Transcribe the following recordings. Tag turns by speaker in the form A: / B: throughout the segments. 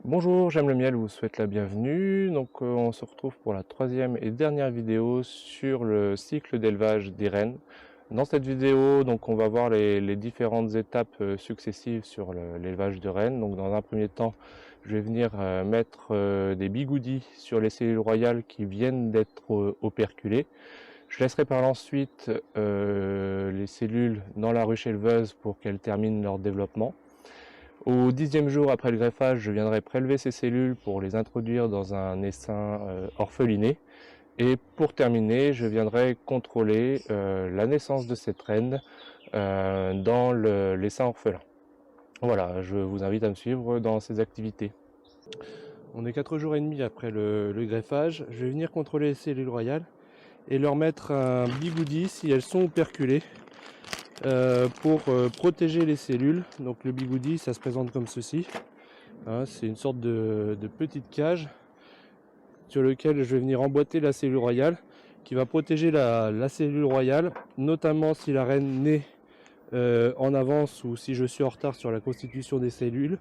A: Bonjour, j'aime le miel, vous souhaite la bienvenue. On se retrouve pour la troisième et dernière vidéo sur le cycle d'élevage des rennes. Dans cette vidéo, on va voir les différentes étapes successives sur l'élevage de rennes. Donc dans un premier temps, je vais venir mettre des bigoudis sur les cellules royales qui viennent d'être operculées. Je laisserai par l'ensuite les cellules dans la ruche éleveuse pour qu'elles terminent leur développement. Au 10e jour après le greffage, je viendrai prélever ces cellules pour les introduire dans un essaim orpheliné. Et pour terminer, je viendrai contrôler la naissance de cette reine dans l'essaim orphelin. Voilà, je vous invite à me suivre dans ces activités. On est 4 jours et demi après le greffage. Je vais venir contrôler les cellules royales et leur mettre un bigoudi si elles sont operculées. Pour protéger les cellules. Donc le bigoudi, ça se présente comme ceci, hein, c'est une sorte de petite cage sur lequel je vais venir emboîter la cellule royale qui va protéger la cellule royale, notamment si la reine naît en avance ou si je suis en retard sur la constitution des cellules.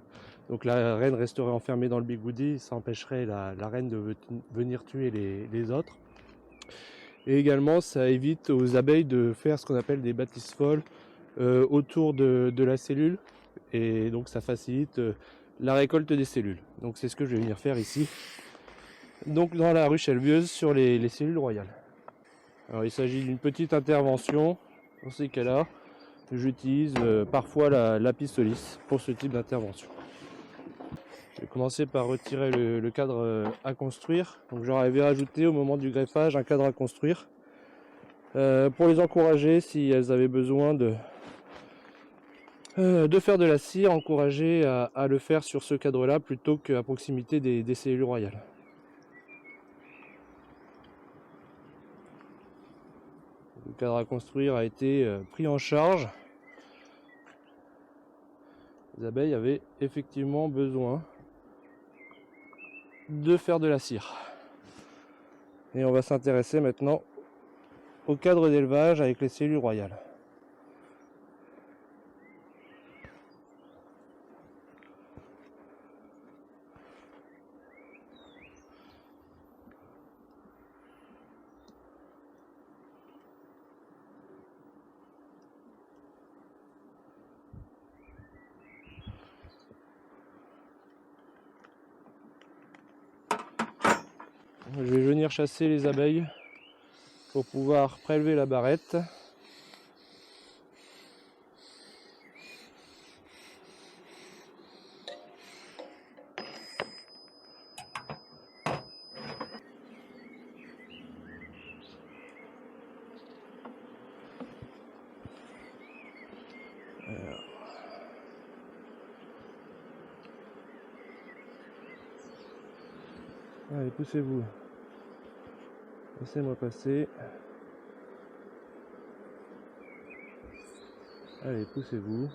A: Donc la reine resterait enfermée dans le bigoudi, ça empêcherait la reine de venir tuer les autres. Et également, ça évite aux abeilles de faire ce qu'on appelle des bâtisses folles autour de la cellule. Et donc, ça facilite la récolte des cellules. Donc, c'est ce que je vais venir faire ici. Donc, dans la ruche éleveuse sur les cellules royales. Alors, il s'agit d'une petite intervention. Dans ces cas-là, j'utilise parfois la pistolis pour ce type d'intervention. Je vais commencer par retirer le cadre à construire. Donc j'aurais rajouté au moment du greffage un cadre à construire pour les encourager, si elles avaient besoin de faire de la cire, encourager à le faire sur ce cadre-là plutôt qu'à proximité des cellules royales. Le cadre à construire a été pris en charge. Les abeilles avaient effectivement besoin de faire de la cire. Et on va s'intéresser maintenant au cadre d'élevage avec les cellules royales. Je vais venir chasser les abeilles pour pouvoir prélever la barrette. Allez, poussez-vous. Laissez-moi passer. Allez, poussez-vous.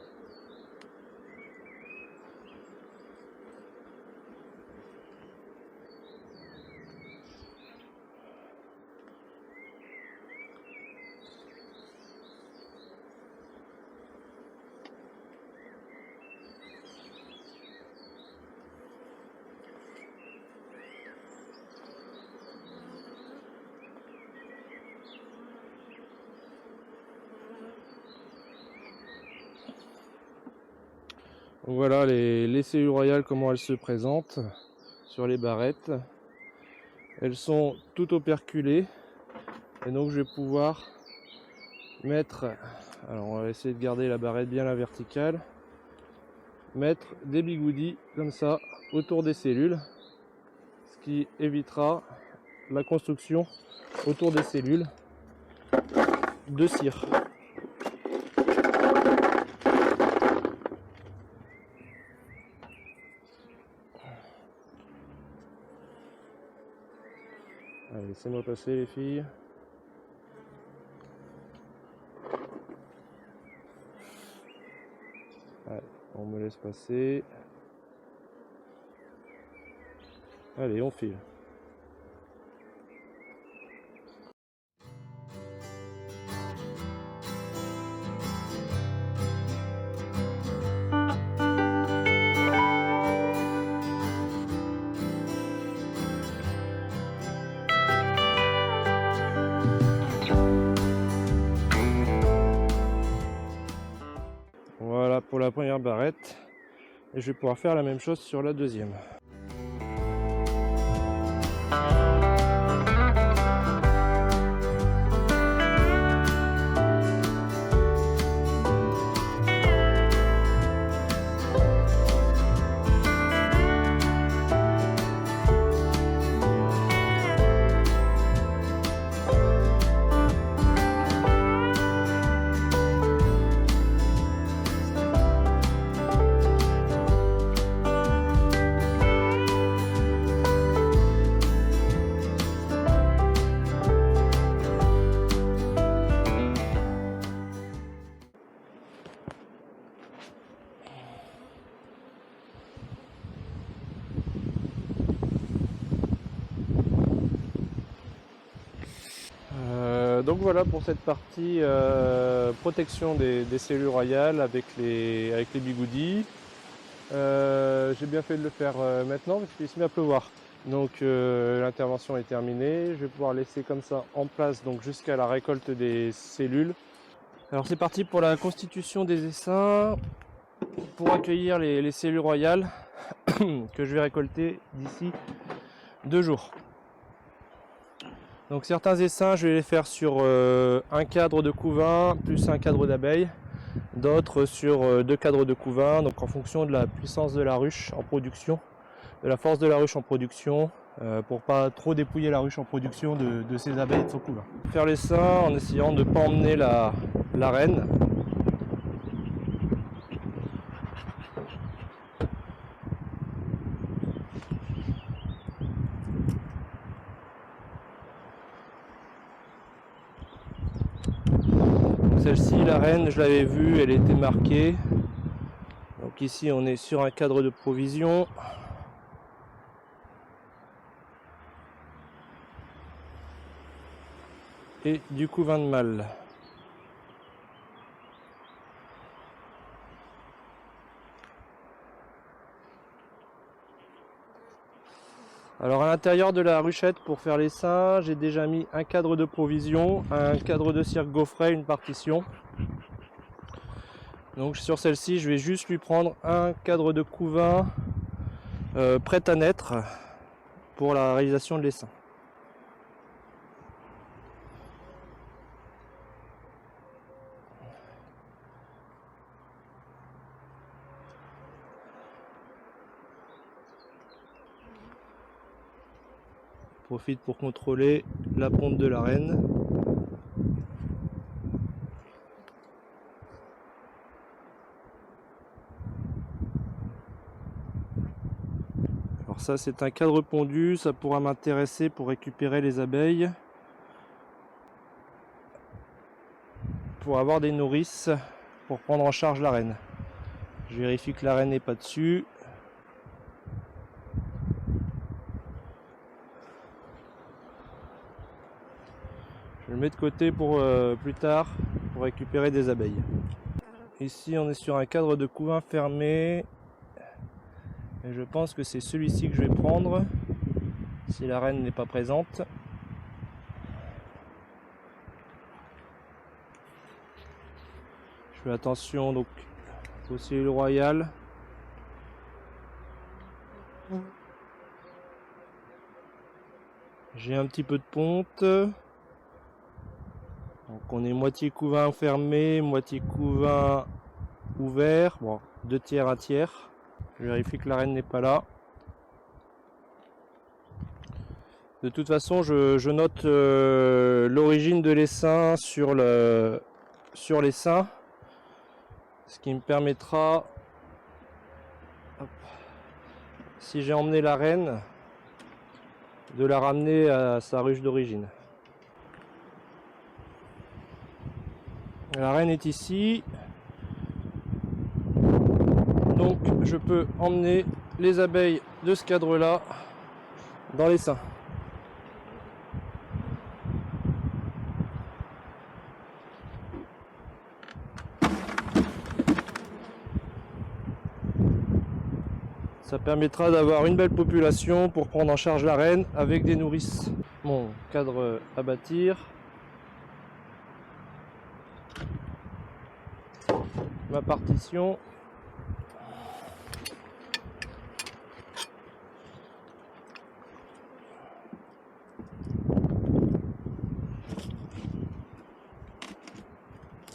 A: Donc voilà les cellules royales, comment elles se présentent sur les barrettes. Elles sont toutes operculées et donc je vais pouvoir mettre, alors on va essayer de garder la barrette bien à la verticale, mettre des bigoudis comme ça autour des cellules, ce qui évitera la construction autour des cellules de cire. Allez, laissez-moi passer les filles. Allez, on me laisse passer. Allez, on file. Voilà pour la première barrette. Et je vais pouvoir faire la même chose sur la deuxième. Donc voilà pour cette partie protection des cellules royales avec les bigoudis. J'ai bien fait de le faire maintenant parce qu'il se met à pleuvoir. Donc l'intervention est terminée. Je vais pouvoir laisser comme ça en place donc jusqu'à la récolte des cellules. Alors c'est parti pour la constitution des essaims pour accueillir les cellules royales que je vais récolter d'ici 2 jours. Donc certains essaims, je vais les faire sur un cadre de couvain plus un cadre d'abeilles, d'autres sur 2 cadres de couvain, donc en fonction de la puissance de la ruche en production, de la force de la ruche en production, pour pas trop dépouiller la ruche en production de ses abeilles et de son couvain. Faire l'essaim en essayant de ne pas emmener la reine. Celle-ci, la reine, je l'avais vue, elle était marquée. Donc ici, on est sur un cadre de provision. Et du couvain de mâle. Alors à l'intérieur de la ruchette pour faire l'essaim, j'ai déjà mis un cadre de provision, un cadre de cirque gaufret, une partition. Donc sur celle-ci, je vais juste lui prendre un cadre de couvain prêt à naître pour la réalisation de l'essaim. Profite pour contrôler la ponte de la reine. Alors ça c'est un cadre pondu, ça pourra m'intéresser pour récupérer les abeilles, pour avoir des nourrices, pour prendre en charge la reine. Je vérifie que la reine n'est pas dessus. Je le mets de côté pour plus tard, pour récupérer des abeilles. Ici on est sur un cadre de couvain fermé. Et je pense que c'est celui-ci que je vais prendre, si la reine n'est pas présente. Je fais attention donc aux cellules royales. J'ai un petit peu de ponte. Donc on est moitié couvain fermé, moitié couvain ouvert. Bon, 2 tiers, 1 tiers. Je vérifie que la reine n'est pas là. De toute façon, je note l'origine de l'essaim sur l'essaim, ce qui me permettra, si j'ai emmené la reine, de la ramener à sa ruche d'origine. La reine est ici. Donc je peux emmener les abeilles de ce cadre-là dans l'essaim. Ça permettra d'avoir une belle population pour prendre en charge la reine avec des nourrices. Mon cadre à bâtir. Ma partition.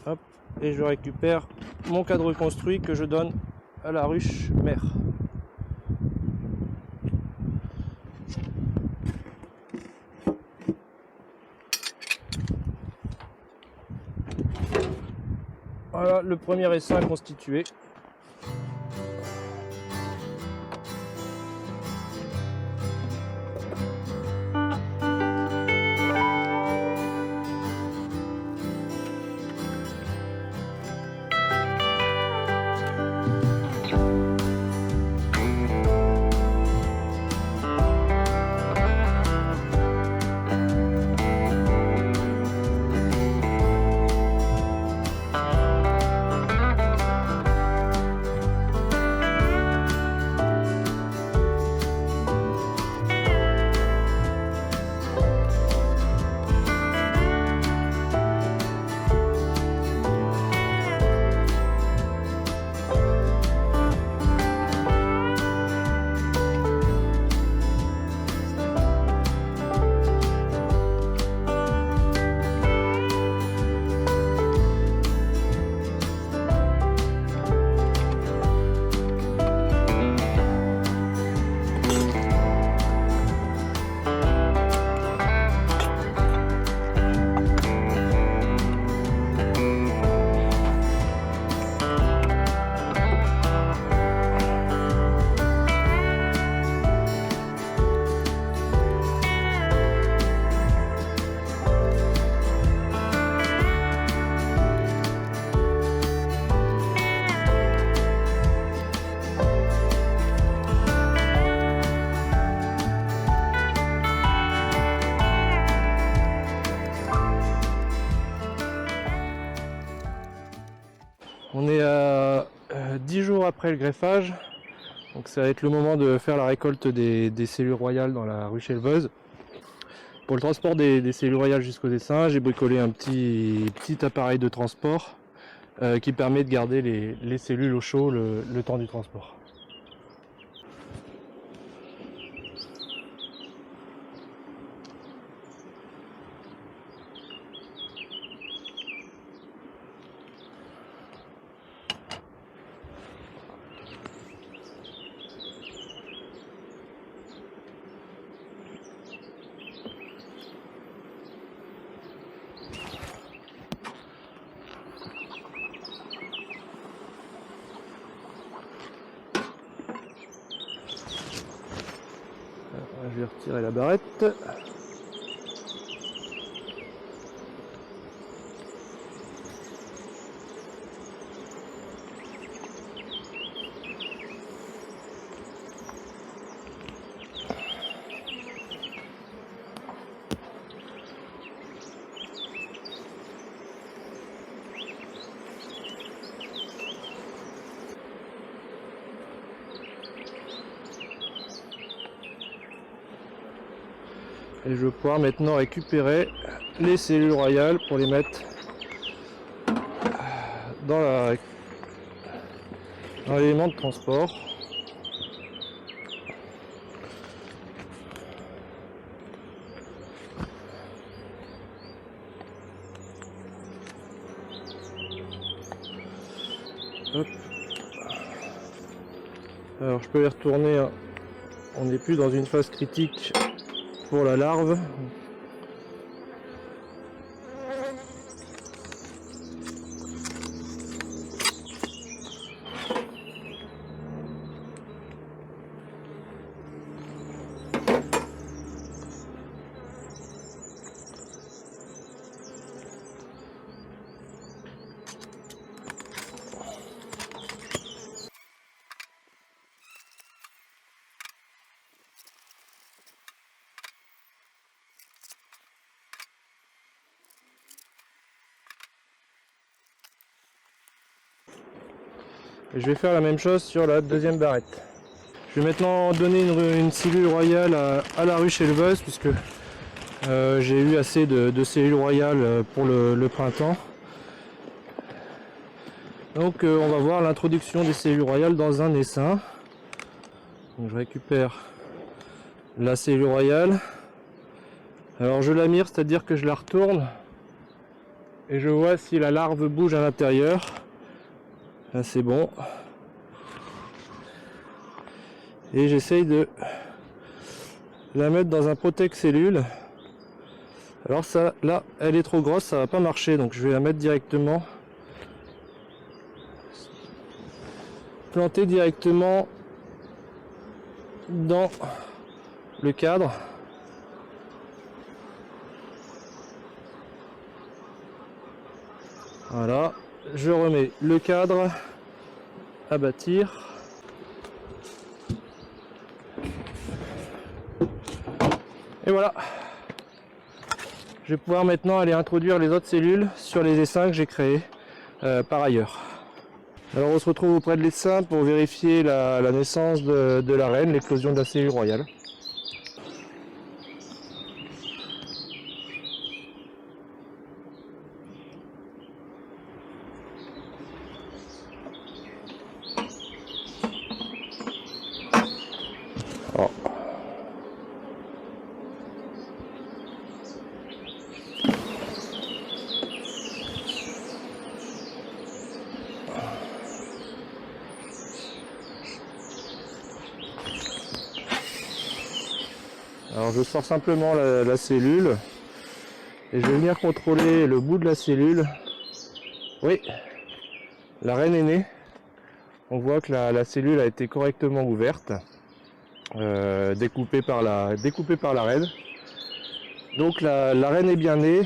A: Hop, et je récupère mon cadre construit que je donne à la ruche mère. Voilà le premier essaim constitué. On est à 10 jours après le greffage, donc ça va être le moment de faire la récolte des cellules royales dans la ruche éleveuse. Pour le transport des cellules royales jusqu'aux essaims, j'ai bricolé un petit appareil de transport qui permet de garder les cellules au chaud le temps du transport. Je vais retirer la barrette. Et je vais pouvoir maintenant récupérer les cellules royales pour les mettre dans l'élément de transport. Hop. Alors je peux y retourner, hein. On n'est plus dans une phase critique pour la larve. Et je vais faire la même chose sur la deuxième barrette. Je vais maintenant donner une cellule royale à la ruche éleveuse puisque j'ai eu assez de cellules royales pour le printemps. Donc on va voir l'introduction des cellules royales dans un essaim. Donc, je récupère la cellule royale. Alors je la mire, c'est-à-dire que je la retourne et je vois si la larve bouge à l'intérieur. Là c'est bon. Et j'essaye de la mettre dans un protège-cellule. Alors ça, là, elle est trop grosse, ça va pas marcher, donc je vais la mettre directement, planter directement dans le cadre. Voilà, je remets le cadre à bâtir. Et voilà. Je vais pouvoir maintenant aller introduire les autres cellules sur les essaims que j'ai créés par ailleurs. Alors on se retrouve auprès de l'essaim pour vérifier la naissance de la reine, l'éclosion de la cellule royale. Oh. Alors je sors simplement la cellule et je vais venir contrôler le bout de la cellule. Oui, la reine est née. On voit que la cellule a été correctement ouverte, découpée par la reine. Donc la reine est bien née.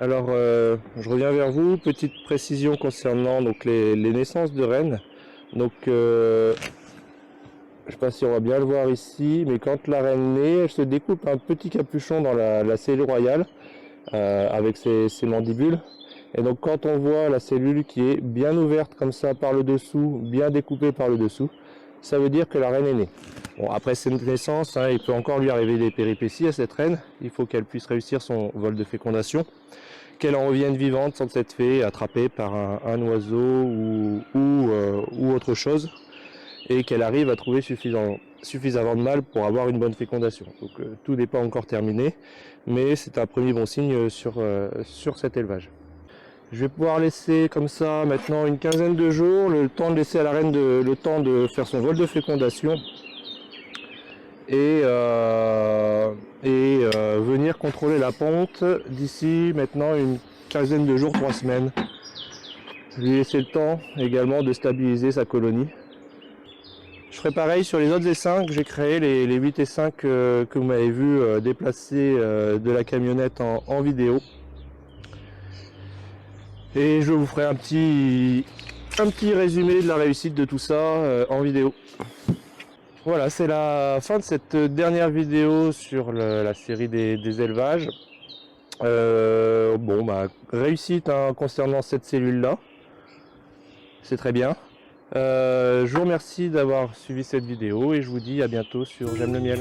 A: Alors je reviens vers vous, petite précision concernant donc les naissances de reines. Donc je ne sais pas si on va bien le voir ici, mais quand la reine naît, elle se découpe un petit capuchon dans la cellule royale avec ses mandibules. Et donc quand on voit la cellule qui est bien ouverte comme ça par le dessous, bien découpée par le dessous, ça veut dire que la reine est née. Bon, après cette naissance, il peut encore lui arriver des péripéties à cette reine. Il faut qu'elle puisse réussir son vol de fécondation, qu'elle en revienne vivante sans s'être fait attraper par un oiseau ou autre chose, et qu'elle arrive à trouver suffisamment de mâles pour avoir une bonne fécondation. Donc tout n'est pas encore terminé, mais c'est un premier bon signe sur cet élevage. Je vais pouvoir laisser comme ça maintenant une quinzaine de jours, le temps de laisser à la reine le temps de faire son vol de fécondation et venir contrôler la ponte d'ici maintenant une quinzaine de jours, 3 semaines. Je lui laisser le temps également de stabiliser sa colonie. Je ferai pareil sur les autres essaims que j'ai créés, les 8 essaims que vous m'avez vu déplacer de la camionnette en vidéo. Et je vous ferai un petit résumé de la réussite de tout ça en vidéo. Voilà, c'est la fin de cette dernière vidéo sur la série des élevages. Bon, réussite concernant cette cellule-là. C'est très bien. Je vous remercie d'avoir suivi cette vidéo et je vous dis à bientôt sur J'aime le miel.